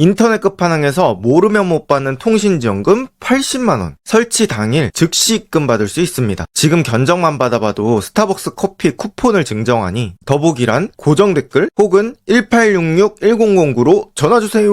인터넷 끝판왕에서 모르면 못 받는 통신지원금 80만원, 설치 당일 즉시 입금 받을 수 있습니다. 지금 견적만 받아봐도 스타벅스 커피 쿠폰을 증정하니 더보기란 고정 댓글 혹은 1866-1009로 전화주세요.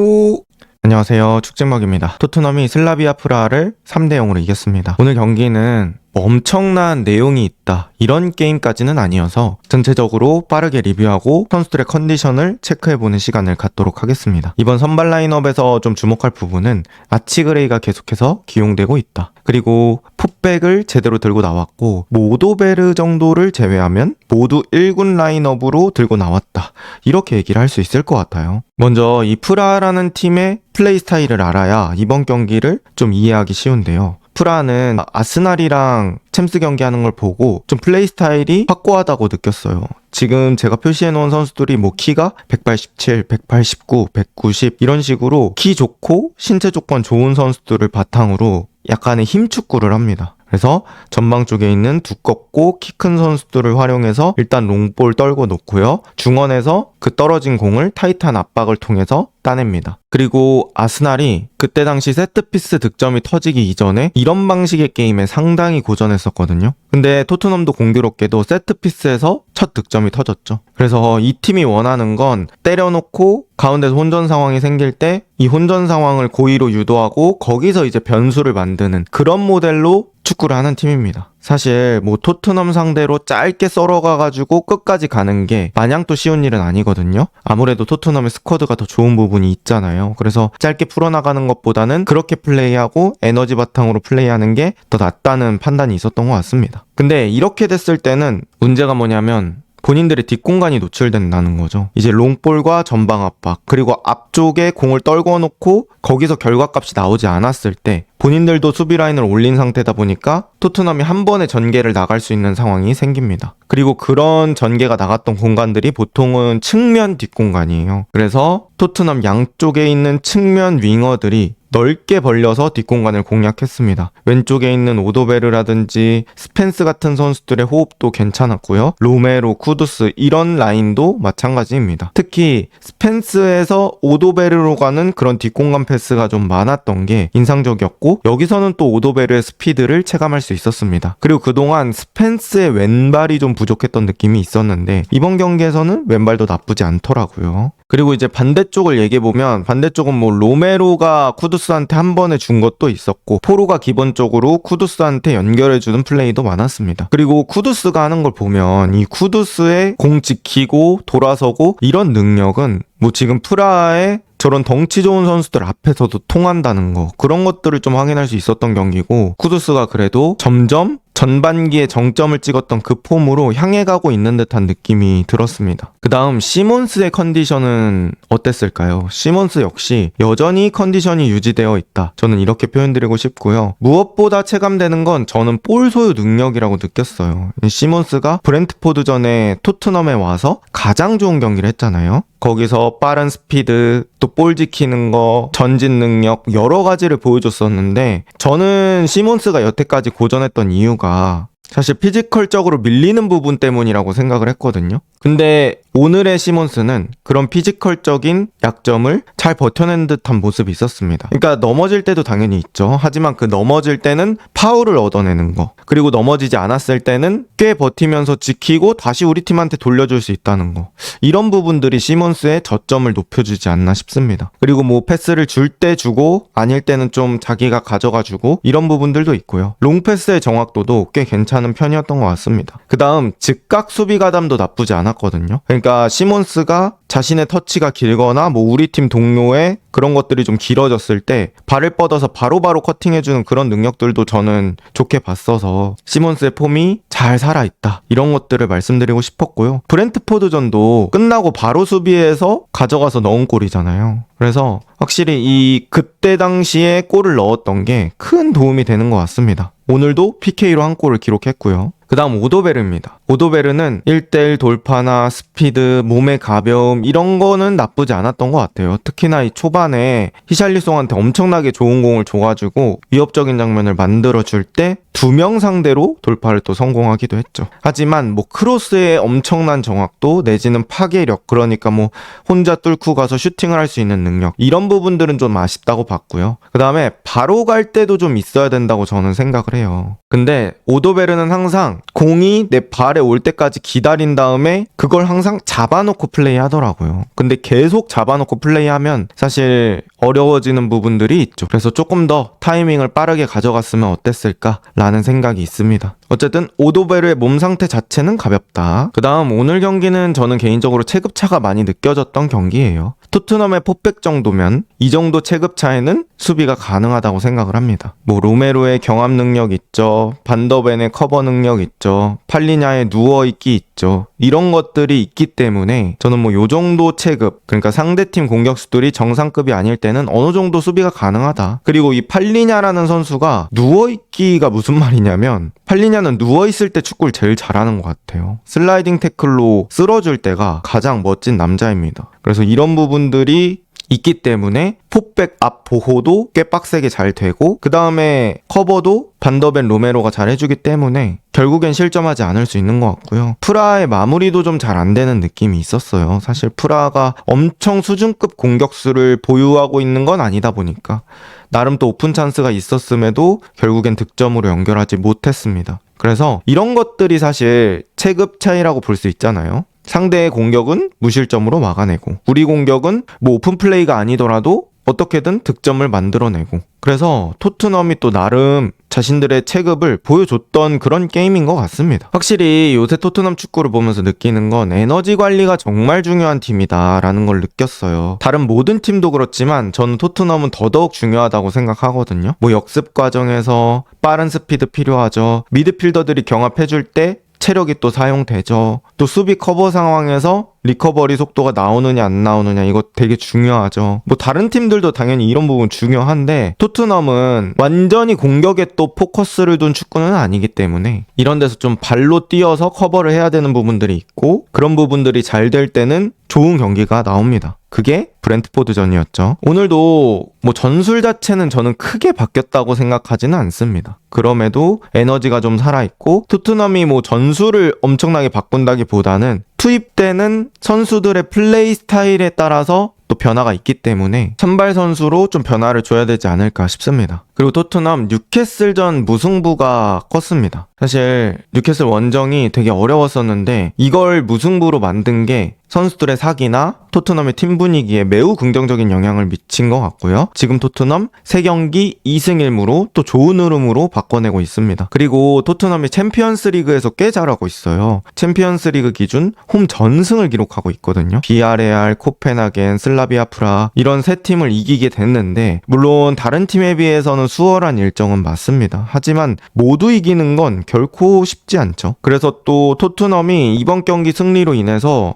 안녕하세요, 축진먹입니다. 토트넘이 슬라비아 프라하를 3대0으로 이겼습니다. 오늘 경기는 엄청난 내용이 있다, 이런 게임까지는 아니어서 전체적으로 빠르게 리뷰하고 선수들의 컨디션을 체크해보는 시간을 갖도록 하겠습니다. 이번 선발 라인업에서 좀 주목할 부분은 아치그레이가 계속해서 기용되고 있다. 그리고 풋백을 제대로 들고 나왔고 오도베르 정도를 제외하면 모두 1군 라인업으로 들고 나왔다, 이렇게 얘기를 할 수 있을 것 같아요. 먼저 이 프라하라는 팀의 플레이 스타일을 알아야 이번 경기를 좀 이해하기 쉬운데요. 프라하는 아스날이랑 챔스 경기하는 걸 보고 좀 플레이 스타일이 확고하다고 느꼈어요. 지금 제가 표시해놓은 선수들이 키가 187, 189, 190 이런 식으로 키 좋고 신체 조건 좋은 선수들을 바탕으로 약간의 힘 축구를 합니다. 그래서 전방 쪽에 있는 두껍고 키 큰 선수들을 활용해서 일단 롱볼 떨고 놓고요. 중원에서 그 떨어진 공을 타이트한 압박을 통해서 따냅니다. 그리고 아스날이 그때 당시 세트피스 득점이 터지기 이전에 이런 방식의 게임에 상당히 고전했었거든요. 근데 토트넘도 공교롭게도 세트피스에서 첫 득점이 터졌죠. 그래서 이 팀이 원하는 건 때려놓고 가운데서 혼전 상황이 생길 때 이 혼전 상황을 고의로 유도하고 거기서 이제 변수를 만드는 그런 모델로 축구를 하는 팀입니다. 사실 토트넘 상대로 짧게 썰어가가지고 끝까지 가는 게 마냥 또 쉬운 일은 아니거든요. 아무래도 토트넘의 스쿼드가 더 좋은 부분이 있잖아요. 그래서 짧게 풀어나가는 것보다는 그렇게 플레이하고 에너지 바탕으로 플레이하는 게 더 낫다는 판단이 있었던 것 같습니다. 근데 이렇게 됐을 때는 문제가 뭐냐면 본인들의 뒷공간이 노출된다는 거죠. 이제 롱볼과 전방 압박, 그리고 앞쪽에 공을 떨궈 놓고 거기서 결과값이 나오지 않았을 때 본인들도 수비 라인을 올린 상태다 보니까 토트넘이 한 번에 전개를 나갈 수 있는 상황이 생깁니다. 그리고 그런 전개가 나갔던 공간들이 보통은 측면 뒷공간이에요. 그래서 토트넘 양쪽에 있는 측면 윙어들이 넓게 벌려서 뒷공간을 공략했습니다. 왼쪽에 있는 오도베르라든지 스펜스 같은 선수들의 호흡도 괜찮았고요. 로메로, 쿠두스 이런 라인도 마찬가지입니다. 특히 스펜스에서 오도베르로 가는 그런 뒷공간 패스가 좀 많았던 게 인상적이었고, 여기서는 또 오도베르의 스피드를 체감할 수 있었습니다. 그리고 그동안 스펜스의 왼발이 좀 부족했던 느낌이 있었는데 이번 경기에서는 왼발도 나쁘지 않더라고요. 그리고 이제 반대쪽을 얘기해보면 반대쪽은 로메로가 쿠두스한테 한 번에 준 것도 있었고 포로가 기본적으로 쿠두스한테 연결해주는 플레이도 많았습니다. 그리고 쿠두스가 하는 걸 보면 이 쿠두스의 공 지키고 돌아서고 이런 능력은 지금 프라하의 저런 덩치 좋은 선수들 앞에서도 통한다는 거, 그런 것들을 좀 확인할 수 있었던 경기고, 쿠두스가 그래도 점점 전반기에 정점을 찍었던 그 폼으로 향해 가고 있는 듯한 느낌이 들었습니다. 그 다음 시몬스의 컨디션은 어땠을까요? 시몬스 역시 여전히 컨디션이 유지되어 있다, 저는 이렇게 표현드리고 싶고요. 무엇보다 체감되는 건 저는 볼 소유 능력이라고 느꼈어요. 시몬스가 브렌트포드전에 토트넘에 와서 가장 좋은 경기를 했잖아요. 거기서 빠른 스피드, 또 볼 지키는 거, 전진 능력 여러 가지를 보여줬었는데, 저는 시몬스가 여태까지 고전했던 이유가 사실 피지컬적으로 밀리는 부분 때문이라고 생각을 했거든요. 근데 오늘의 시몬스는 그런 피지컬적인 약점을 잘 버텨낸 듯한 모습이 있었습니다. 그러니까 넘어질 때도 당연히 있죠. 하지만 그 넘어질 때는 파울을 얻어내는 거, 그리고 넘어지지 않았을 때는 꽤 버티면서 지키고 다시 우리 팀한테 돌려줄 수 있다는 거, 이런 부분들이 시몬스의 저점을 높여주지 않나 싶습니다. 그리고 패스를 줄 때 주고 아닐 때는 좀 자기가 가져가주고 이런 부분들도 있고요. 롱패스의 정확도도 꽤 괜찮은 편이었던 것 같습니다. 그 다음 즉각 수비 가담도 나쁘지 않았거든요. 그러니까 시몬스가 자신의 터치가 길거나 우리 팀 동료의 그런 것들이 좀 길어졌을 때 발을 뻗어서 바로바로 커팅해주는 그런 능력들도 저는 좋게 봤어서 시몬스의 폼이 잘 살아있다, 이런 것들을 말씀드리고 싶었고요. 브렌트포드전도 끝나고 바로 수비해서 가져가서 넣은 골이잖아요. 그래서 확실히 그때 당시에 골을 넣었던 게 큰 도움이 되는 것 같습니다. 오늘도 PK로 한 골을 기록했고요. 그 다음 오도베르입니다. 오도베르는 1대1 돌파나 스피드, 몸의 가벼움 이런 거는 나쁘지 않았던 것 같아요. 특히나 이 초반에 히샬리송한테 엄청나게 좋은 공을 줘가지고 위협적인 장면을 만들어줄 때 2명 상대로 돌파를 또 성공하기도 했죠. 하지만 뭐 크로스의 엄청난 정확도 내지는 파괴력, 그러니까 뭐 혼자 뚫고 가서 슈팅을 할 수 있는 능력, 이런 부분들은 좀 아쉽다고 봤고요. 그 다음에 바로 갈 때도 좀 있어야 된다고 저는 생각을 해요. 근데 오도베르는 항상 공이 내 발에 올 때까지 기다린 다음에 그걸 항상 잡아놓고 플레이하더라고요. 근데 계속 잡아놓고 플레이하면 사실 어려워지는 부분들이 있죠. 그래서 조금 더 타이밍을 빠르게 가져갔으면 어땠을까 라는 생각이 있습니다. 어쨌든 오도베르의 몸 상태 자체는 가볍다. 그 다음 오늘 경기는 저는 개인적으로 체급차가 많이 느껴졌던 경기예요. 토트넘의 포백 정도면 이 정도 체급차에는 수비가 가능하다고 생각을 합니다. 뭐 로메로의 경합 능력 있죠. 반더벤의 커버 능력 있죠. 팔리냐의 누워있기 있죠. 이런 것들이 있기 때문에 저는 뭐 요 정도 체급, 그러니까 상대팀 공격수들이 정상급이 아닐 때는 어느 정도 수비가 가능하다. 그리고 이 팔리냐라는 선수가 누워있기가 무슨 말이냐면 팔리냐는 누워있을 때 축구를 제일 잘하는 것 같아요. 슬라이딩 태클로 쓸어줄 때가 가장 멋진 남자입니다. 그래서 이런 부분들이 있기 때문에 포백 앞 보호도 꽤 빡세게 잘 되고 그 다음에 커버도 반더벤 로메로가 잘 해주기 때문에 결국엔 실점하지 않을 수 있는 것 같고요. 프라하의 마무리도 좀 잘 안 되는 느낌이 있었어요. 사실 프라하가 엄청 수준급 공격수를 보유하고 있는 건 아니다 보니까 나름 또 오픈 찬스가 있었음에도 결국엔 득점으로 연결하지 못했습니다. 그래서 이런 것들이 사실 체급 차이라고 볼 수 있잖아요. 상대의 공격은 무실점으로 막아내고 우리 공격은 뭐 오픈 플레이가 아니더라도 어떻게든 득점을 만들어내고, 그래서 토트넘이 또 나름 자신들의 체급을 보여줬던 그런 게임인 것 같습니다. 확실히 요새 토트넘 축구를 보면서 느끼는 건 에너지 관리가 정말 중요한 팀이다라는 걸 느꼈어요. 다른 모든 팀도 그렇지만 저는 토트넘은 더더욱 중요하다고 생각하거든요. 뭐 역습 과정에서 빠른 스피드 필요하죠. 미드필더들이 경합해줄 때 체력이 또 사용되죠. 또 수비 커버 상황에서 리커버리 속도가 나오느냐 안 나오느냐 이거 되게 중요하죠. 뭐 다른 팀들도 당연히 이런 부분 중요한데 토트넘은 완전히 공격에 또 포커스를 둔 축구는 아니기 때문에 이런 데서 좀 발로 뛰어서 커버를 해야 되는 부분들이 있고, 그런 부분들이 잘 될 때는 좋은 경기가 나옵니다. 그게 브렌트포드전이었죠. 오늘도 뭐 전술 자체는 저는 크게 바뀌었다고 생각하지는 않습니다. 그럼에도 에너지가 좀 살아있고 토트넘이 뭐 전술을 엄청나게 바꾼다기보다는 투입되는 선수들의 플레이 스타일에 따라서 또 변화가 있기 때문에 선발 선수로 좀 변화를 줘야 되지 않을까 싶습니다. 그리고 토트넘 뉴캐슬전 무승부가 컸습니다. 사실 뉴캐슬 원정이 되게 어려웠었는데 이걸 무승부로 만든 게 선수들의 사기나 토트넘의 팀 분위기에 매우 긍정적인 영향을 미친 것 같고요. 지금 토트넘 3경기 2승 1무로 또 좋은 흐름으로 바꿔내고 있습니다. 그리고 토트넘이 챔피언스 리그에서 꽤 잘하고 있어요. 챔피언스 리그 기준 홈 전승을 기록하고 있거든요. 비아레알, 코펜하겐, 슬라비아 프라 이런 세 팀을 이기게 됐는데, 물론 다른 팀에 비해서는 수월한 일정은 맞습니다. 하지만 모두 이기는 건 결코 쉽지 않죠. 그래서 또 토트넘이 이번 경기 승리로 인해서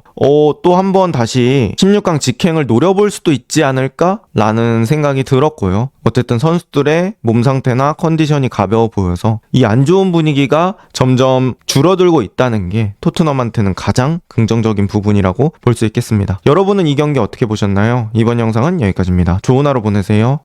또 한 번 다시 16강 직행을 노려볼 수도 있지 않을까? 라는 생각이 들었고요. 어쨌든 선수들의 몸 상태나 컨디션이 가벼워 보여서 이 안 좋은 분위기가 점점 줄어들고 있다는 게 토트넘한테는 가장 긍정적인 부분이라고 볼 수 있겠습니다. 여러분은 이 경기 어떻게 보셨나요? 이번 영상은 여기까지입니다. 좋은 하루 보내세요.